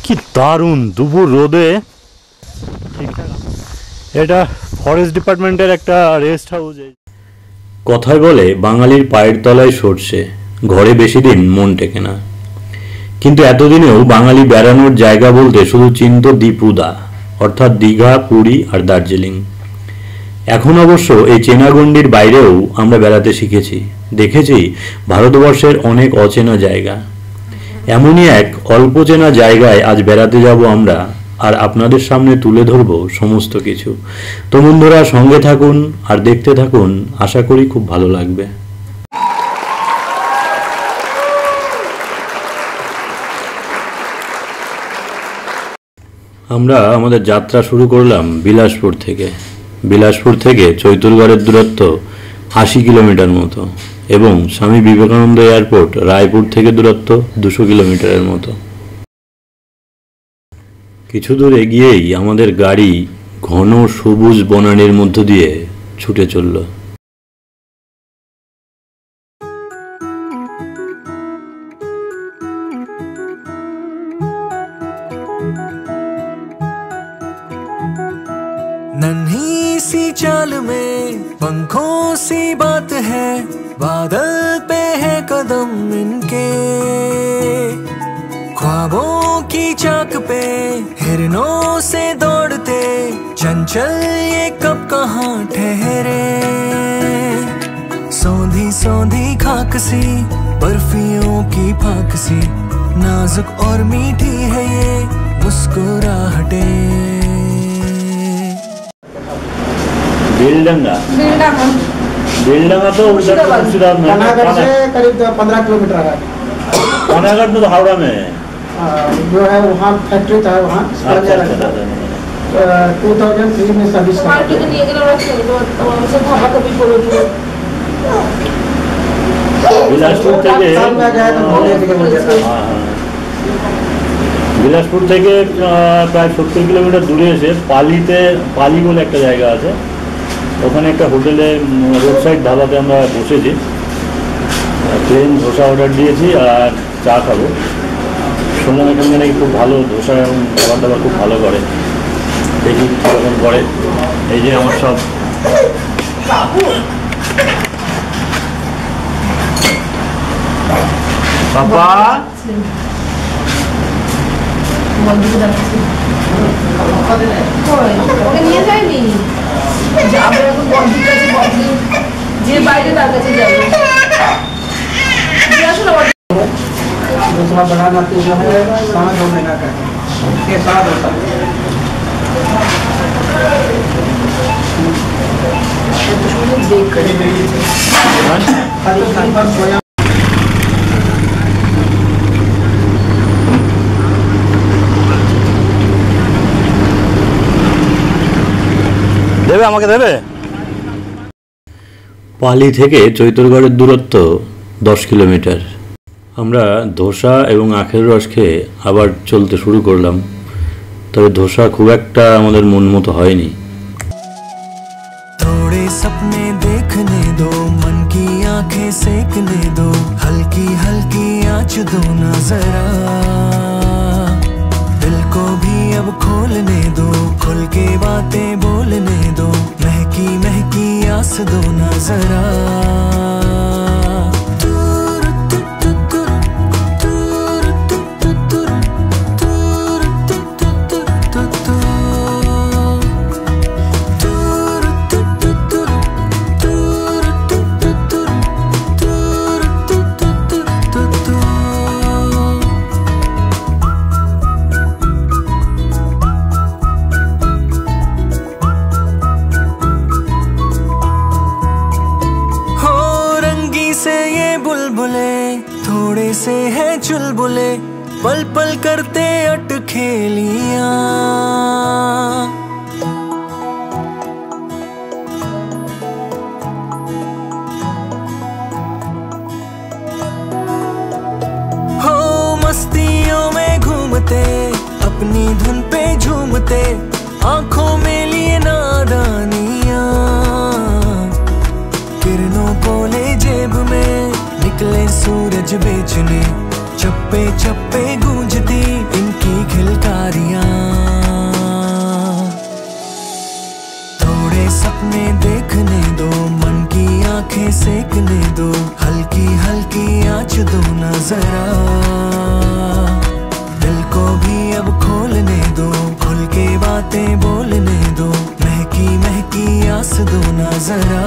কি দারুণ দুপুর রোদে। এটা ফরেস্ট ডিপার্টমেন্টের একটা রেস্ট হাউস। কথায় বলে বাঙালির পায়ের তলায় সরষে, ঘরে বেশি দিন মন টেকে না। কিন্তু এতদিনেও বাঙালি বেড়ানোর জায়গা বলতে শুধু চিনত দীপুদা, অর্থাৎ দীঘা, পুরী আর দার্জিলিং। এখন অবশ্য এই চেনাগণ্ডির বাইরেও আমরা বেড়াতে শিখেছি, দেখেছি ভারতবর্ষের অনেক অচেনা জায়গা। এমনই এক অল্প চেনা জায়গায় আজ বেড়াতে যাব আমরা, আর আপনাদের সামনে তুলে ধরব সমস্ত কিছু। তো বন্ধুরা সঙ্গে থাকুন আর দেখতে থাকুন, আশা করি খুব ভালো লাগবে। আমরা আমাদের যাত্রা শুরু করলাম বিলাসপুর থেকে। বিলাসপুর থেকে চৈতুরগড়ের দূরত্ব 80 কিলোমিটার মতো, এবং স্বামী বিবেকানন্দ এয়ারপোর্ট রায়পুর থেকে দূরত্ব 200 কিলোমিটারের মতো। কিছু দূর এগিয়েই আমাদের গাড়ি ঘন সবুজ বনানীর মধ্য দিয়ে ছুটে চলল। नन्ही सी चाल में पंखों सी बात है, बादल पे है कदम इनके, ख्वाबों की चाक पे हिरनों से दौड़ते, चंचल ये कब कहाँ ठहरे। सौंधी सौंधी खाक सी बर्फियों की फाक सी, नाजुक और मीठी है ये मुस्कुराहटे। बेलडंगा बेलडंगा तो मुर्शिदाबाद में, पनागढ़ से करीब 15 किलोमीटर है। पनागढ़ तो हावड़ा में है, जो है वहाँ फैक्ट्री था, वहाँ 2003 में सर्विस বিলাসপুর থেকে বিলাসপুর থেকে প্রায় 70 কিলোমিটার দূরে এসে পালি বলে একটা জায়গা আছে, ওখানে একটা হোটেলে রোড সাইড ধাবাতে আমরা বসেছি। প্লেন ধোসা অর্ডার দিয়েছি আর চা খাবো। শুনলাম এখানে নাকি খুব ভালো ধোসা এবং খাবার দাবার খুব ভালো করে, দেখি কীরকম করে। এই যে আমার সব পাপা নিয়ে যায়নি, যাবে এখন বন্ধুর কাছে, বন্ধু যে বাইরে তার কাছে যাবে। दूसरा बनाना तो जो है 2 महीना का के साथ होता है। দেবে আমাকে দেবে। পালি থেকে চৈতুরগড়ের দূরত্ব 10 কিলোমিটার। আমরা ধোসা এবং আখের রস খেয়ে আবার চলতে শুরু করলাম, তবে ধোসা খুব একটা আমাদের মন মতো হয়নি। थोड़े सपने देखने दो, मन की आंखें सेकने दो, हल्की हल्की आँच दो ना जरा, दिल को भी अब खोलने दो, खुल के बातें बोलने दो, महकी महकी आस दो ना जरा। थोड़े से है चुलबुले, पल पल करते अटखेलियां, हो मस्तियों में घूमते, अपनी धुन पे झूमते, आंखों में लिए नादानियां, किरणों को ले जेब में, निकले सूरज बेचने, चप्पे चप्पे गूंजती इनकी खिलकारियां। थोड़े सपने देखने दो, मन की आंखें सेकने दो, हल्की हल्की आँच दो ना जरा। दिल को भी अब खोलने दो, खुल के बातें बोलने दो, महकी महकी आस दो ना जरा।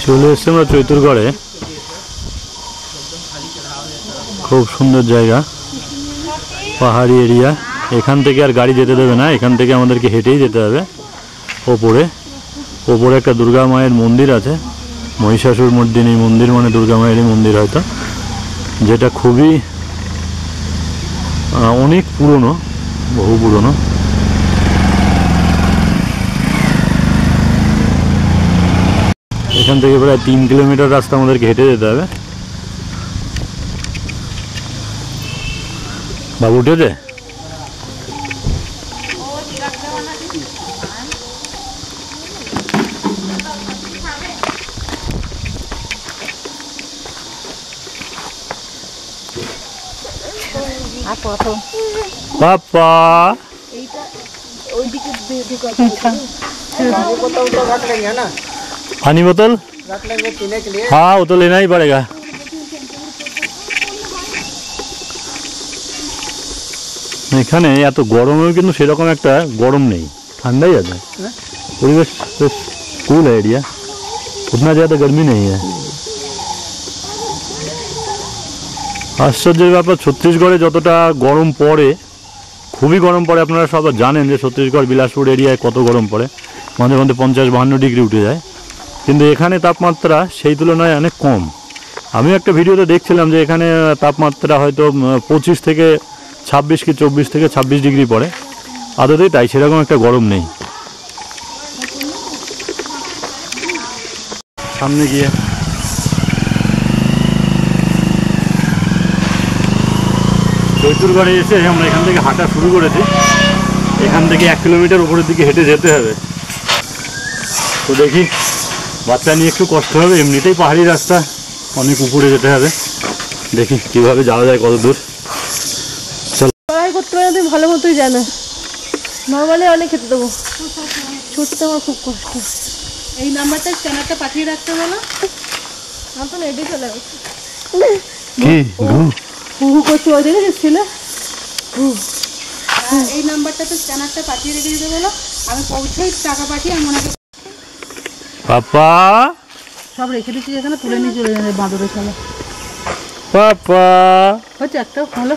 চলে এসছি আমরা চৈতুরগড়ে। খুব সুন্দর জায়গা, পাহাড়ি এরিয়া। এখান থেকে আর গাড়ি যেতে দেবে না, এখান থেকে আমাদেরকে হেঁটেই যেতে হবে। ওপরে একটা দুর্গা মায়ের মন্দির আছে, মহিষাসুর মর্দিনী মন্দির, মানে দুর্গা মায়েরই মন্দির হয়তো, যেটা খুবই অনেক পুরনো, বহু পুরনো। এখান থেকে প্রায় 3 কিলোমিটার রাস্তা আমাদেরকে হেঁটে যেতে হবে। বাবু উঠেছে? পাপা पानी बोतल रख लेंगे पीने के लिए। हाँ वो तो लेना ही पड़ेगा। এখানে এত গরমেও কিন্তু সেরকম একটা গরম নেই, ঠান্ডাই আছে। পরিবেশ বেশ कूल है एरिया, उतना ज़्यादा गर्मी नहीं है। আশ্চর্যের ব্যাপার, ছত্তিশগড়ে যতটা গরম পড়ে, খুবই গরম পড়ে। আপনারা সবাই জানেন যে ছত্তিশগড় বিলাসপুর এরিয়ায় কত গরম পড়ে, মাঝে মধ্যে 50-52 ডিগ্রি উঠে যায়। কিন্তু এখানে তাপমাত্রা সেই তুলনায় অনেক কম। আমি একটা ভিডিওতে দেখছিলাম যে এখানে তাপমাত্রা হয়তো 25 থেকে 26 কি 24 থেকে 26 ডিগ্রি পড়ে। আদতেই তাই, সেরকম একটা গরম নেই। সামনে গিয়ে চৈতুরগড়ে এসে আমরা এখান থেকে হাঁটা শুরু করেছি। এখান থেকে 1 কিলোমিটার উপরের দিকে হেঁটে যেতে হবে। তো দেখি, বাচ্চা নিয়ে একটু কষ্ট হবে, এমনিতেই পাহাড়ি রাস্তা, অনেক উপরে যেতে হবে। দেখি কিভাবে যাওয়া যায়, কত দূর। লড়াই করতে পারে তুই ভালো মতোই জানা, নর্মালি অনেক খেতে দেবো, ছুটতে আমার খুব কষ্ট। এই নাম্বারটা স্ক্যানারটা পাঠিয়ে রাখতে বলো, আমার তো রেডি চলে আসছে। কি হু করছে ওই দিকে ছিল। এই নাম্বারটাতে স্ক্যানারটা পাঠিয়ে রেখে দিতে বলো, আমি পৌঁছেই টাকা পাঠিয়ে আমি ওনাকে। পাপা সব রেখে দিচ্ছি এখানে, তুলে নিয়ে চলে যাবে বাঁদরের খেলা। পাপা হচ্ছে একটা ভালো।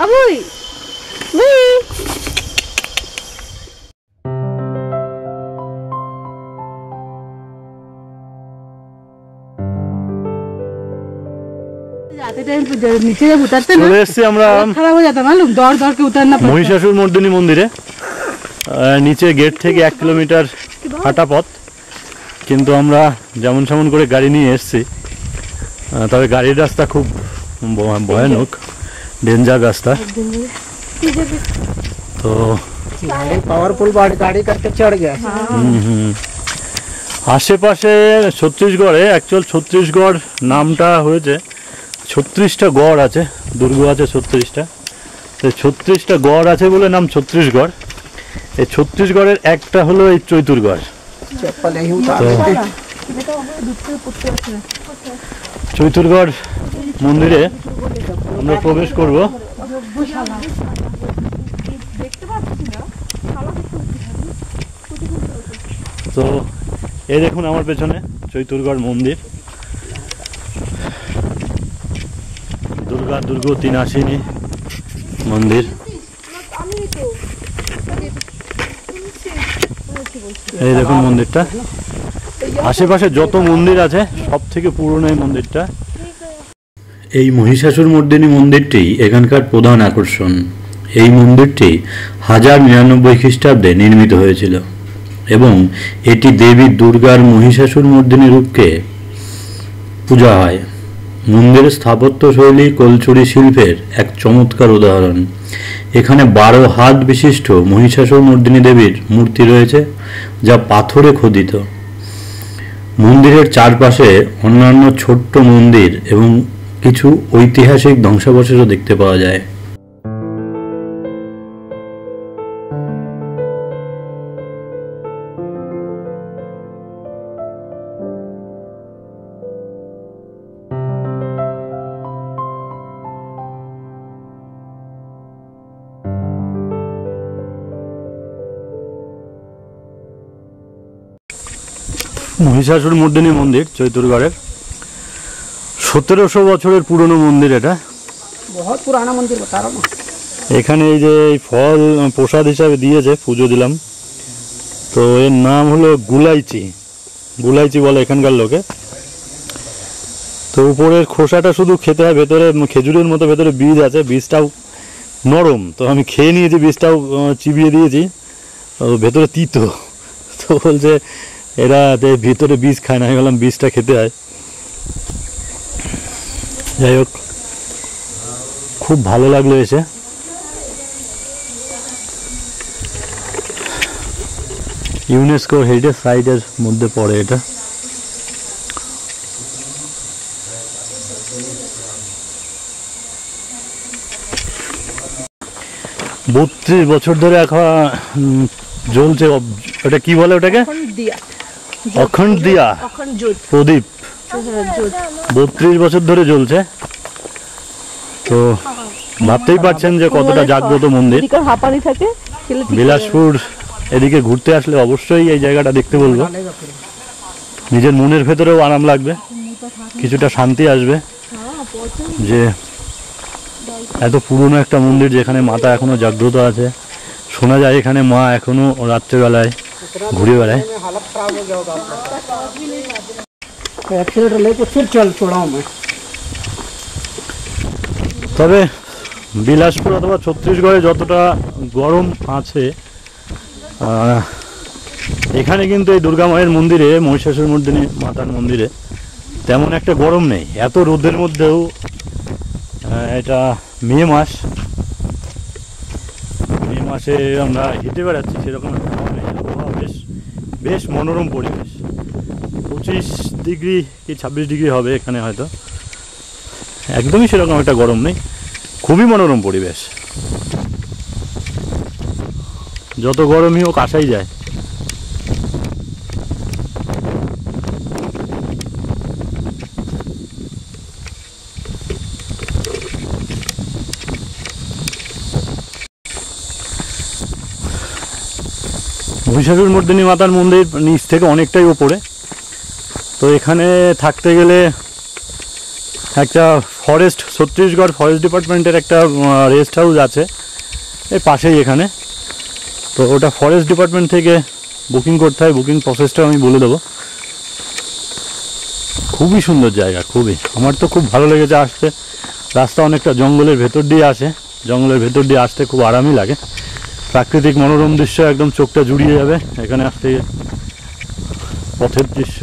আবুই नीचे जब उतरते ना চলে এসছি আমরা खराब हो जाता मालूम, दौड़ दौड़ के उतरना पड़ता। মহিষাসুর মর্দিনী মন্দিরে। নিচে গেট থেকে 1 কিলোমিটার হাঁটা পথ, কিন্তু আমরা যেমন সেমন করে গাড়ি নিয়ে এসছি। তবে গাড়ির রাস্তা খুব ভয়ানক, ডেঞ্জার রাস্তা। তো पावरफुल गाड़ी करके चढ़ गया। আশেপাশে ছত্তিশগড়ে, অ্যাকচুয়াল ছত্তিশগড় নামটা হয়েছে, 36টা গড় আছে, দুর্গ আছে 36টা। তো 36টা গড় আছে বলে নাম ছত্তিশগড়। এই ছত্তিশগড়ের একটা হলো এই চৈতুরগড়। চৈতুরগড় মন্দিরে আমরা প্রবেশ করব। তো এই দেখুন আমার পেছনে চৈতুরগড় মন্দির, দুর্গ তিনাশিনী মন্দির। এই দেখুন মন্দিরটা, আশেপাশে যত মন্দির আছে সব থেকে পুরনো এই মন্দিরটা। এই মহিষাসুর মর্দিনী মন্দিরটি এখানকার প্রধান আকর্ষণ। এই মন্দিরটি 1099 খ্রিস্টাব্দে নির্মিত হয়েছিল এবং এটি দেবী দুর্গার মহিষাসুর মর্দিনী রূপকে পূজা হয়। মন্দিরের স্থাপত্য শৈলী কলচুরি শিল্পের এক চমৎকার উদাহরণ। এখানে 12 হাত বিশিষ্ট মহিষাসুর মর্দিনী দেবীর মূর্তি রয়েছে, যা পাথরে খোদিত। মন্দিরের চারপাশে অন্যান্য ছোট্ট মন্দির এবং কিছু ঐতিহাসিক ধ্বংসাবশেষও দেখতে পাওয়া যায়। মহিষাসুর মর্দিনী মন্দির চৈতুরগড়ের 1700 বছরের পুরনো মন্দির। এটা बहुत पुराना मंदिर बता रहा हूँ। এখানে এই যে এই ফল প্রসাদ হিসাবে দিয়েছে, পুজো দিলাম। তো এর নাম হলো গুলাইচি, গুলাইচি বলে এখানকার লোকে। তো উপরের খোসাটা শুধু খেতে হয়, ভেতরে খেজুরের মতো ভেতরে বীজ আছে, বীজটাও নরম। তো আমি খেয়ে নিয়েছি, বীজটাও চিবিয়ে দিয়েছি, ভেতরে তিতো। তো বলছে এরা ভিতরে বীজ খায় না, আমি বললাম বীজটা খেতে হয়। যাই হোক, খুব ভালো লাগলো এসে। ইউনেস্কো হেরিটেজ সাইটের মধ্যে পড়ে এটা। 32 বছর ধরে এখন জ্বলছে। ওটা কি বলে ওটাকে? অখণ্ড দিয়া প্রদীপ। 32 বছর ধরে জ্বলছে। তো ভাবতেই পারছেন যে কতটা জাগ্রত মন্দির। বিলাসপুর এদিকে ঘুরতে আসলে অবশ্যই এই জায়গাটা দেখতে বলবো। নিজের মনের ভেতরেও আরাম লাগবে, কিছুটা শান্তি আসবে যে এত পুরনো একটা মন্দির যেখানে মাতা এখনো জাগ্রত আছে। শোনা যায় এখানে মা এখনো রাত্রেবেলায় ঘুরে বেড়ায়। তবে বিলাসপুর অথবা ছত্তিশগড়ে যতটা গরম আছে, এখানে কিন্তু এই দুর্গা মায়ের মন্দিরে, মহিষাসুর মর্দিনী মাতার মন্দিরে তেমন একটা গরম নেই। এত রোদের মধ্যেও এটা মে মাসে আমরা হেঁটে বেড়াচ্ছি, সেরকম বেশ বেশ মনোরম পরিবেশ। 25 ডিগ্রি কি 26 ডিগ্রি হবে এখানে হয়তো, একদমই সেরকম একটা গরম নেই, খুবই মনোরম পরিবেশ। যত গরমই হোক আসাই যায়। মহিষাসুর মর্দিনী মাতার মন্দির নিচ থেকে অনেকটাই ওপরে। তো এখানে থাকতে গেলে একটা ফরেস্ট, ছত্তিশগড় ফরেস্ট ডিপার্টমেন্টের একটা রেস্ট হাউস আছে এই পাশেই এখানে। তো ওটা ফরেস্ট ডিপার্টমেন্ট থেকে বুকিং করতে হয়, বুকিং প্রসেসটাও আমি বলে দেবো। খুবই সুন্দর জায়গা, খুবই, আমার তো খুব ভালো লেগেছে আসতে। রাস্তা অনেকটা জঙ্গলের ভেতর দিয়ে আসে, জঙ্গলের ভেতর দিয়ে আসতে খুব আরামই লাগে। প্রাকৃতিক মনোরম দৃশ্য, একদম চোখটা জুড়িয়ে যাবে এখানে আসতে। পথের দৃশ্য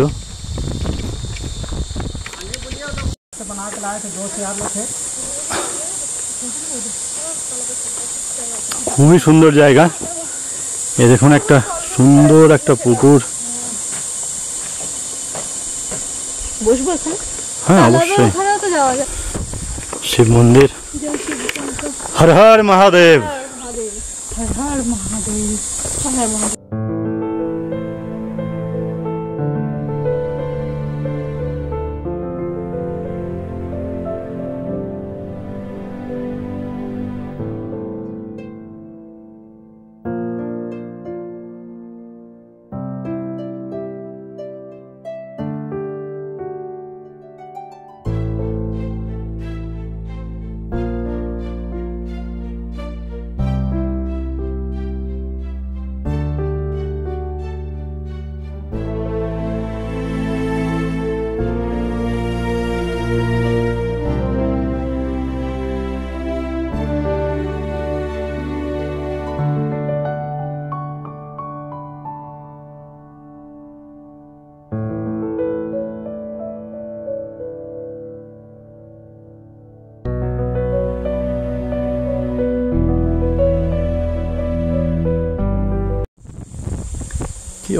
খুবই সুন্দর জায়গা। এ দেখুন একটা সুন্দর একটা পুকুর। হ্যাঁ অবশ্যই। শিব মন্দির। হর হর মহাদেব। হর হর মহাদেব।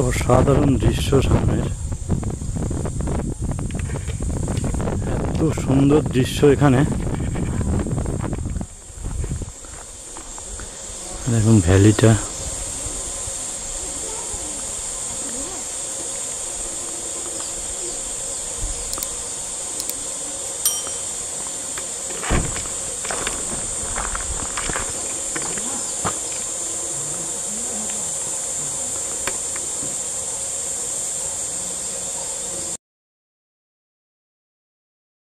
অসাধারণ দৃশ্য সামনের, এত সুন্দর দৃশ্য এখানে। দেখুন ভ্যালিটা।